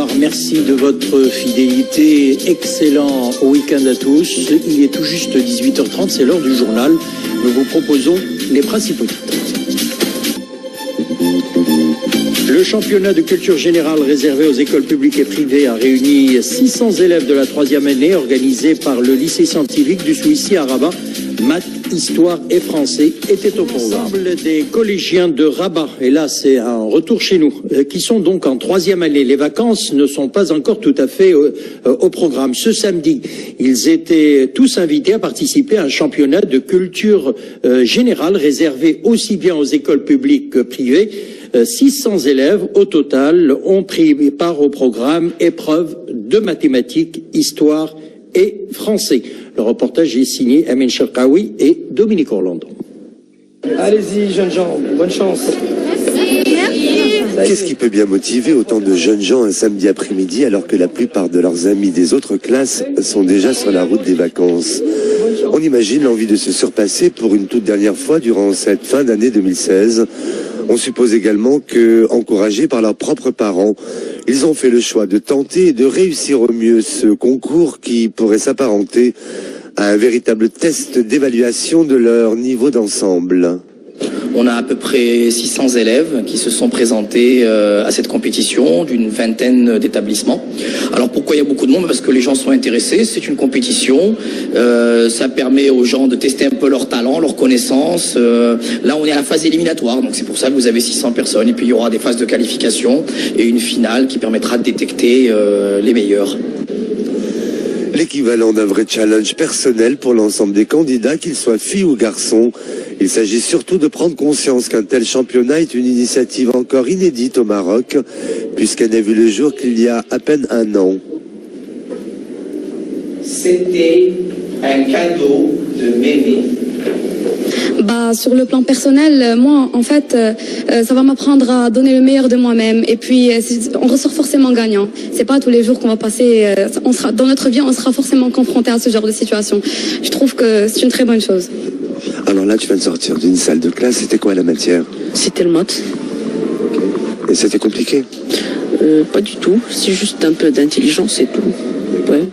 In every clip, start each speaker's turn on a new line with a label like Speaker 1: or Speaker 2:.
Speaker 1: bonsoir, merci de votre fidélité, excellent week-end à tous. Il est tout juste 18h30, c'est l'heure du journal. Nous vous proposons les principaux titres. Le championnat de culture générale réservé aux écoles publiques et privées a réuni 600 élèves de la 3e année, organisé par le lycée scientifique du Souissi à Rabat. Maths, histoire et français étaient au programme. L'ensemble des collégiens de Rabat, et là c'est un retour chez nous, qui sont donc en 3e année. Les vacances ne sont pas encore tout à fait au programme. Ce samedi, ils étaient tous invités à participer à un championnat de culture générale réservé aussi bien aux écoles publiques que privées. 600 élèves au total ont pris part au programme épreuves de mathématiques, histoire et français. Le reportage est signé Amin Cherkaoui et Dominique Orlando.
Speaker 2: Allez-y, jeunes gens, bonne chance.
Speaker 3: Qu'est-ce qui peut bien motiver autant de jeunes gens un samedi après-midi alors que la plupart de leurs amis des autres classes sont déjà sur la route des vacances? On imagine l'envie de se surpasser pour une toute dernière fois durant cette fin d'année 2016. On suppose également que, encouragés par leurs propres parents, ils ont fait le choix de tenter et de réussir au mieux ce concours qui pourrait s'apparenter à un véritable test d'évaluation de leur niveau d'ensemble.
Speaker 4: On a à peu près 600 élèves qui se sont présentés à cette compétition d'une vingtaine d'établissements. Alors pourquoi il y a beaucoup de monde? Parce que les gens sont intéressés, c'est une compétition, ça permet aux gens de tester un peu leur talent, leurs connaissances. Là on est à la phase éliminatoire, donc c'est pour ça que vous avez 600 personnes. Et puis il y aura des phases de qualification et une finale qui permettra de détecter les meilleurs.
Speaker 3: L'équivalent d'un vrai challenge personnel pour l'ensemble des candidats, qu'ils soient filles ou garçons. Il s'agit surtout de prendre conscience qu'un tel championnat est une initiative encore inédite au Maroc, puisqu'elle n'a vu le jour qu'il y a à peine un an.
Speaker 4: C'était un cadeau de Mémé.
Speaker 5: Sur le plan personnel, moi, en fait, ça va m'apprendre à donner le meilleur de moi-même. Et puis, on ressort forcément gagnant. C'est pas tous les jours qu'on va passer. Dans notre vie, on sera forcément confronté à ce genre de situation. Je trouve que c'est une très bonne chose.
Speaker 3: Alors là, tu viens de sortir d'une salle de classe. C'était quoi la matière?
Speaker 6: C'était le maths.
Speaker 3: Et c'était compliqué?
Speaker 6: Pas du tout. C'est juste un peu d'intelligence et tout. Ouais.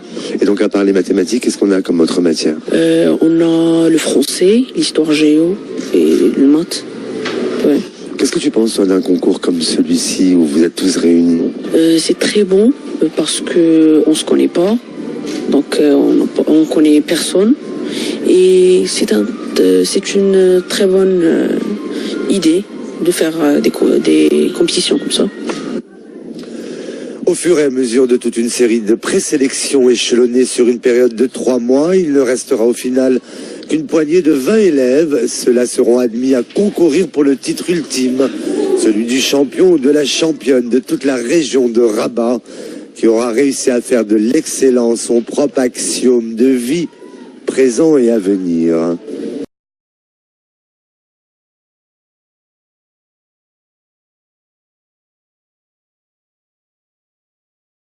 Speaker 3: Et donc, à part les mathématiques, qu'est-ce qu'on a comme autre matière?
Speaker 6: On a le français, l'histoire géo et le maths. Ouais.
Speaker 3: Qu'est-ce que tu penses, toi, d'un concours comme celui-ci où vous êtes tous réunis?
Speaker 6: C'est très bon parce que on se connaît pas, donc on connaît personne. Et c'est une très bonne idée de faire des compétitions comme ça.
Speaker 3: Au fur et à mesure de toute une série de présélections échelonnées sur une période de 3 mois, il ne restera au final qu'une poignée de 20 élèves. Ceux-là seront admis à concourir pour le titre ultime, celui du champion ou de la championne de toute la région de Rabat, qui aura réussi à faire de l'excellence son propre axiome de vie, présent et à venir.